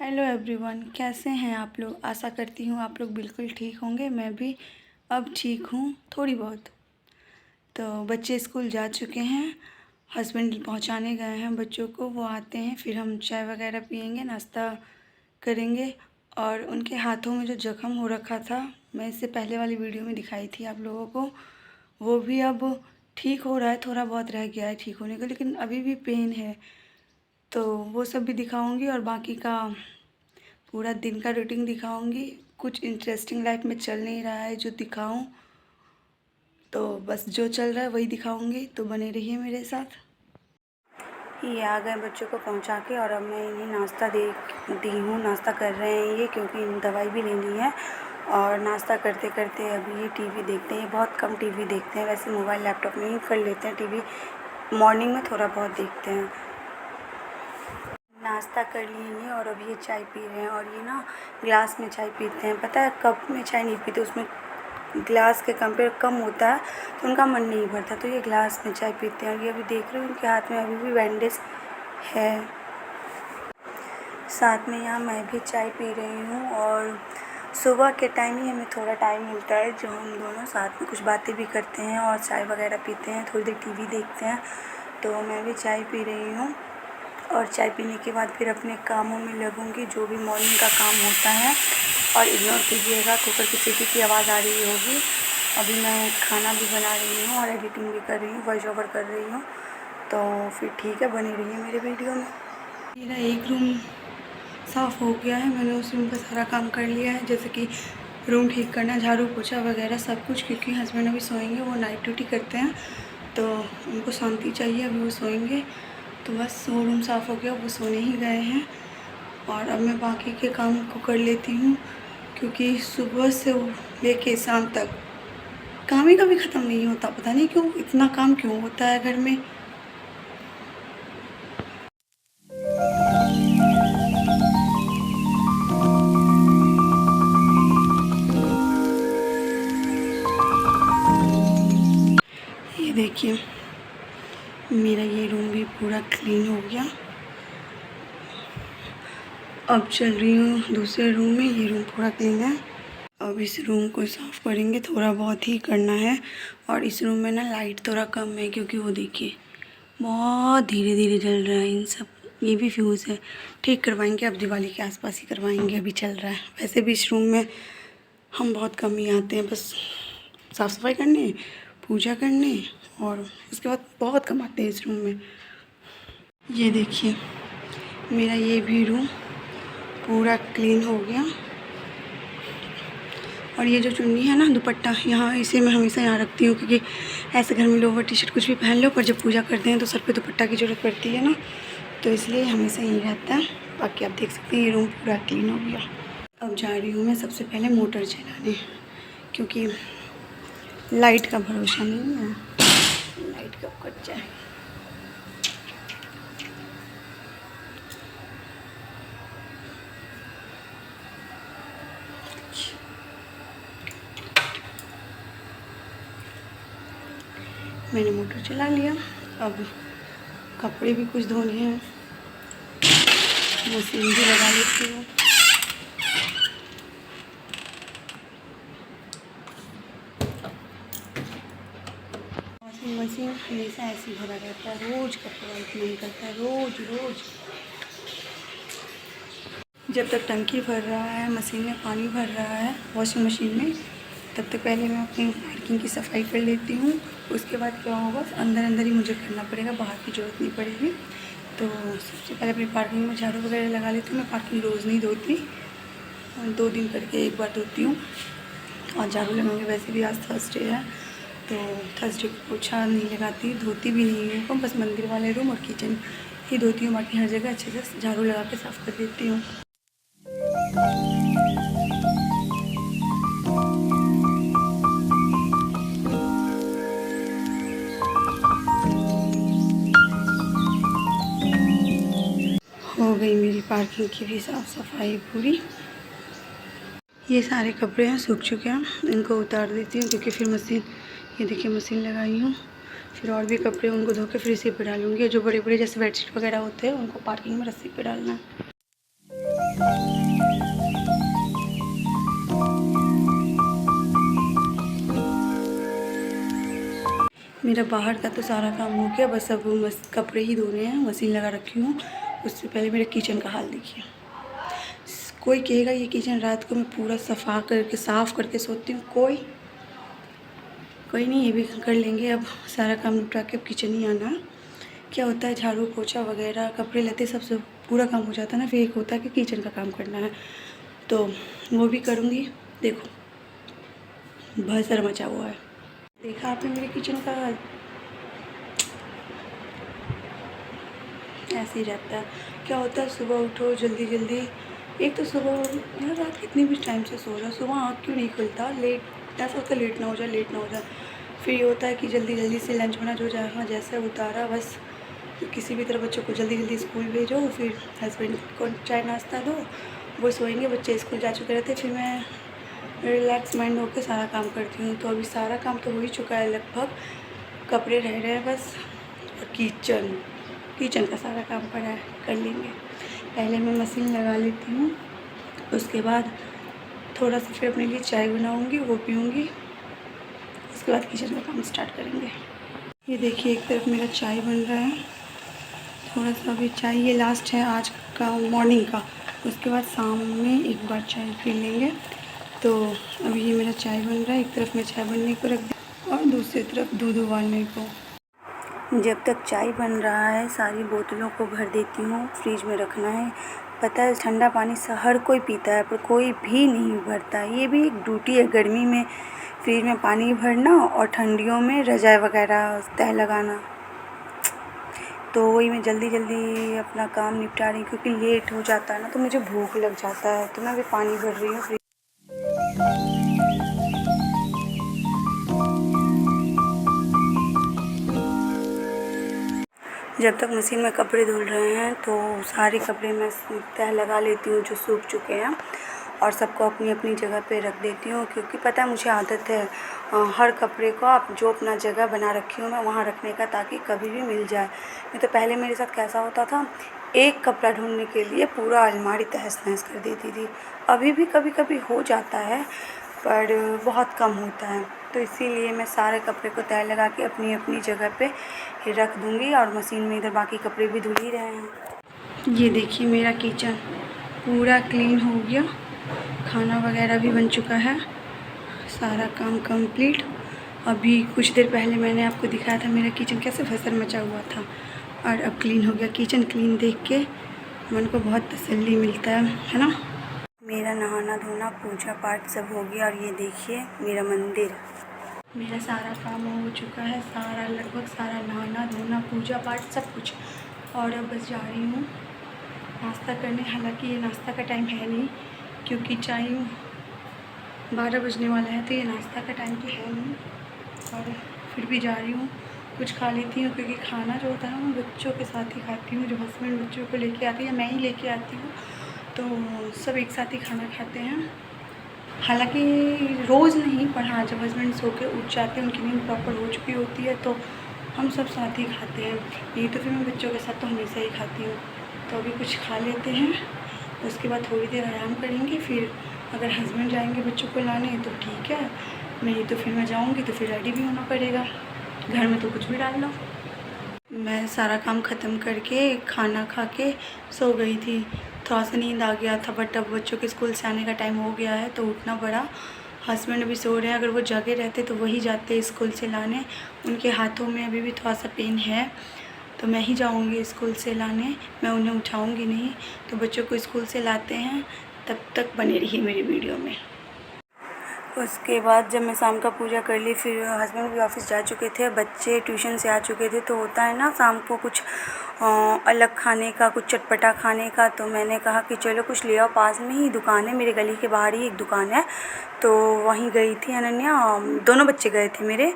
Hello everyone, कैसे हैं आप लोग। आशा करती हूँ आप लोग बिल्कुल ठीक होंगे। मैं भी अब ठीक हूँ थोड़ी बहुत। तो बच्चे स्कूल जा चुके हैं, हस्बैंड पहुँचाने गए हैं बच्चों को। वो आते हैं फिर हम चाय वगैरह पियेंगे, नाश्ता करेंगे। और उनके हाथों में जो ज़ख्म हो रखा था, मैं इससे पहले वाली वीडियो में दिखाई थी आप लोगों को, वो भी अब ठीक हो रहा है। थोड़ा बहुत रह गया है ठीक होने का, लेकिन अभी भी पेन है। तो वो सब भी दिखाऊंगी और बाकी का पूरा दिन का रूटीन दिखाऊंगी। कुछ इंटरेस्टिंग लाइफ में चल नहीं रहा है जो दिखाऊं, तो बस जो चल रहा है वही दिखाऊंगी। तो बने रहिए मेरे साथ। ये आ गए बच्चों को पहुंचा के, और अब मैं इन्हें नाश्ता दी हूँ। नाश्ता कर रहे हैं ये, क्योंकि दवाई भी लेनी है। और नाश्ता करते करते अभी ये टीवी देखते हैं। ये बहुत कम टीवी देखते हैं, वैसे मोबाइल लैपटॉप में ही कर लेते हैं। टीवी मॉर्निंग में थोड़ा बहुत देखते हैं। नाश्ता कर लिए ये, और अब ये चाय पी रहे हैं। और ये ना ग्लास में चाय पीते हैं, पता है। कप में चाय नहीं पीते, उसमें ग्लास के कंपेयर कम होता है तो उनका मन नहीं भरता, तो ये ग्लास में चाय पीते हैं। और ये अभी देख रहे हो उनके हाथ में अभी भी बैंडेज है। साथ में यहाँ मैं भी चाय पी रही हूँ। और सुबह के टाइम ही हमें थोड़ा टाइम मिलता है जो हम दोनों साथ में कुछ बातें भी करते हैं और चाय वगैरह पीते हैं, थोड़ी देर टीवी देखते हैं। तो मैं भी चाय पी रही हूँ, और चाय पीने के बाद फिर अपने कामों में लगूंगी, जो भी मॉर्निंग का काम होता है। और इग्नोर कीजिएगा, कुकर की सीटी की आवाज़ आ रही होगी। अभी मैं खाना भी बना रही हूँ और एडिटिंग भी कर रही हूँ, वॉइस ओवर कर रही हूँ। तो फिर ठीक है, बनी रही है मेरे वीडियो में। मेरा एक रूम साफ़ हो गया है, मैंने उस रूम का सारा काम कर लिया है, जैसे कि रूम ठीक करना, झाड़ू पोछा वगैरह सब कुछ। क्योंकि हस्बैंड अभी सोएंगे, वो नाइट ड्यूटी करते हैं, तो उनको शांति चाहिए, अभी वो सोएंगे। तो बस वो रूम साफ़ हो गया, वो सोने ही गए हैं। और अब मैं बाकी के काम को कर लेती हूँ, क्योंकि सुबह से लेके शाम तक काम ही कभी ख़त्म नहीं होता। पता नहीं क्यों इतना काम क्यों होता है घर में। ये देखिए, मेरा ये रूम भी पूरा क्लीन हो गया। अब चल रही हूँ दूसरे रूम में। ये रूम पूरा क्लीन है, अब इस रूम को साफ़ करेंगे, थोड़ा बहुत ही करना है। और इस रूम में ना लाइट थोड़ा कम है, क्योंकि वो देखिए बहुत धीरे धीरे जल रहा है। इन सब ये भी फ्यूज़ है, ठीक करवाएंगे। अब दिवाली के आसपास ही करवाएंगे, अभी चल रहा है। वैसे भी इस रूम में हम बहुत कम ही आते हैं, बस साफ़ सफाई करने, पूजा करने, और उसके बाद बहुत कम आते हैं इस रूम में। ये देखिए, मेरा ये भी रूम पूरा क्लीन हो गया। और ये जो चुन्नी है ना, दुपट्टा, यहाँ इसे मैं हमेशा यहाँ रखती हूँ, क्योंकि ऐसे घर में लोअर टी शर्ट कुछ भी पहन लो, पर जब पूजा करते हैं तो सर पे दुपट्टा की ज़रूरत पड़ती है ना, तो इसलिए हमेशा यहीं रहता है। बाकी आप देख सकते हैं ये रूम पूरा क्लीन हो गया। अब जा रही हूँ मैं सबसे पहले मोटर चलाने, क्योंकि लाइट का भरोसा नहीं है, लाइट कब कट जाए। मैंने मोटर चला लिया। अब कपड़े भी कुछ धोने हैं, मशीन भी लगा लेती हूँ। वॉशिंग मशीन हमेशा ऐसे भरा रहता है, रोज़ कपड़ा इतना निकलता है, रोज़ रोज़। जब तक टंकी भर रहा है, मशीन में पानी भर रहा है वॉशिंग मशीन में, तब तक पहले मैं अपनी पार्किंग की सफाई कर लेती हूँ। उसके बाद क्या होगा, अंदर अंदर ही मुझे करना पड़ेगा, बाहर की ज़रूरत नहीं पड़ेगी। तो सबसे पहले अपनी पार्किंग में झाड़ू वगैरह लगा लेती हूँ। मैं पार्किंग रोज़ नहीं धोती, 2 दिन करके एक बार धोती हूँ। और झाड़ू लगाऊंगी, वैसे भी आज थर्सडे है, तो थर्सडे को पोछा नहीं लगाती, धोती भी नहीं हूँ। बस मंदिर वाले रूम और किचन ही धोती हूँ, बाकी हर जगह अच्छे से झाड़ू लगा के साफ़ कर देती हूँ। हो गई मेरी पार्किंग की भी साफ़ सफाई पूरी। ये सारे कपड़े हैं, सूख चुके हैं, इनको उतार देती हूँ, क्योंकि फिर मशीन, ये देखिए मशीन लगाई हूँ। फिर और भी कपड़े उनको धो के फिर इसी पे डालूँगी। जो बड़े बड़े जैसे बेडशीट वगैरह होते हैं, उनको पार्किंग में रस्सी पे डालना है। मेरा बाहर का तो सारा काम हो गया, बस अब कपड़े ही धोने हैं, मशीन लगा रखी हूँ। उससे पहले मेरे किचन का हाल देखिए। कोई कहेगा ये किचन रात को मैं पूरा साफ़ करके सोती हूँ, कोई नहीं, ये भी कर लेंगे। अब सारा काम निपटा के अब किचन ही आना। क्या होता है, झाड़ू पोछा वगैरह कपड़े लत्ते सब पूरा काम हो जाता है ना, फिर एक होता है कि किचन का काम करना है, तो वो भी करूँगी। देखो भसर मचा हुआ है, देखा आपने मेरे किचन का। ऐसे ही रहता है। क्या होता है, सुबह उठो जल्दी जल्दी, एक तो सुबह यार रात कितनी भी टाइम से सो जाओ, सुबह आँख क्यों नहीं खुलता, लेट ऐसा होता है, लेट ना हो जाए। फिर ये होता है कि जल्दी जल्दी से लंच बना जो जहाँ जैसे उतारा, बस किसी भी तरह बच्चों को जल्दी जल्दी स्कूल भेजो, फिर हस्बैंड को चाय नाश्ता दो, वो सोएंगे, बच्चे स्कूल जा चुके रहते, फिर मैं रिलैक्स माइंड होकर सारा काम करती हूँ। तो अभी सारा काम तो हो ही चुका है लगभग, कपड़े रह रहे हैं बस, और किचन का सारा काम पड़ा है, कर लेंगे। पहले मैं मशीन लगा लेती हूँ, उसके बाद थोड़ा सा फिर अपने लिए चाय बनाऊँगी, वो पीऊँगी, उसके बाद किचन का काम स्टार्ट करेंगे। ये देखिए एक तरफ मेरा चाय बन रहा है, थोड़ा सा भी चाय, ये लास्ट है आज का मॉर्निंग का, उसके बाद शाम में एक बार चाय पी लेंगे। तो अभी ये मेरा चाय बन रहा है, एक तरफ मैं चाय बनने को रख दी और दूसरी तरफ दूध उबालने को। जब तक चाय बन रहा है सारी बोतलों को भर देती हूँ, फ्रिज में रखना है। पता है ठंडा पानी हर कोई पीता है पर कोई भी नहीं भरता, ये भी एक ड्यूटी है, गर्मी में फ्रिज में पानी भरना और ठंडियों में रजाई वगैरह तह लगाना। तो वही मैं जल्दी जल्दी अपना काम निपटा रही हूँ, क्योंकि लेट हो जाता है ना तो मुझे भूख लग जाता है, तो मैं अभी पानी भर रही हूँ। जब तक मशीन में कपड़े धुल रहे हैं तो सारे कपड़े मैं तह लगा लेती हूँ जो सूख चुके हैं, और सबको अपनी अपनी जगह पे रख देती हूँ, क्योंकि पता है मुझे आदत है हर कपड़े को आप जो अपना जगह बना रखी हूँ मैं वहाँ रखने का, ताकि कभी भी मिल जाए। नहीं तो पहले मेरे साथ कैसा होता था, एक कपड़ा ढूंढने के लिए पूरा अलमारी तहस नहस कर देती थी। अभी भी कभी कभी हो जाता है पर बहुत कम होता है, तो इसीलिए मैं सारे कपड़े को तह लगा के अपनी अपनी जगह पे रख दूँगी, और मशीन में इधर बाकी कपड़े भी धुल ही रहे हैं। ये देखिए मेरा किचन पूरा क्लीन हो गया, खाना वगैरह भी बन चुका है, सारा काम कंप्लीट। अभी कुछ देर पहले मैंने आपको दिखाया था मेरा किचन कैसे भसर मचा हुआ था, और अब क्लीन हो गया। किचन क्लीन देख के मन को बहुत तसल्ली मिलता है ना। मेरा नहाना धोना पूजा पाठ सब हो गया, और ये देखिए मेरा मंदिर, मेरा सारा काम हो चुका है, सारा लगभग सारा नहाना धोना पूजा पाठ सब कुछ। और अब बस जा रही हूँ नाश्ता करने, हालांकि ये नाश्ता का टाइम है नहीं, क्योंकि टाइम 12 बजने वाला है, तो ये नाश्ता का टाइम तो है नहीं, और फिर भी जा रही हूँ, कुछ खा लेती हूँ, क्योंकि खाना जो होता है ना मैं बच्चों के साथ ही खाती हूँ। जो हस्बैंड बच्चों को लेके आते हैं या मैं ही लेके आती हूँ, तो सब एक साथ ही खाना खाते हैं। हालांकि रोज़ नहीं, पर हाँ जब हस्बैंड सो के उठ जाते हैं, उनकी नींद प्रॉपर हो चुकी होती है, तो हम सब साथ ही खाते हैं। नहीं तो फिर मैं बच्चों के साथ तो हमेशा ही खाती हूँ। तो अभी कुछ खा लेते हैं, उसके बाद थोड़ी देर आराम करेंगे, फिर अगर हस्बैंड जाएंगे बच्चों को लाने तो ठीक है, नहीं तो फिर मैं जाऊँगी तो फिर रेडी भी होना पड़ेगा, घर में तो कुछ भी डाल लो। मैं सारा काम ख़त्म करके खाना खा के सो गई थी, थोड़ा सा नींद आ गया था, बट अब बच्चों के स्कूल से आने का टाइम हो गया है तो उठना पड़ा। हस्बैंड अभी सो रहे हैं, अगर वो जगे रहते तो वही जाते स्कूल से लाने, उनके हाथों में अभी भी थोड़ा सा पेन है, तो मैं ही जाऊंगी स्कूल से लाने, मैं उन्हें उठाऊंगी नहीं। तो बच्चों को स्कूल से लाते हैं, तब तक बने रहिए मेरी वीडियो में। उसके बाद जब मैं शाम का पूजा कर ली, फिर हस्बैंड भी ऑफिस जा चुके थे, बच्चे ट्यूशन से आ चुके थे, तो होता है ना शाम को कुछ अलग खाने का, कुछ चटपटा खाने का। तो मैंने कहा कि चलो कुछ ले आओ, पास में ही दुकान है, मेरे गली के बाहर ही एक दुकान है, तो वहीं गई थी अनन्या, दोनों बच्चे गए थे मेरे,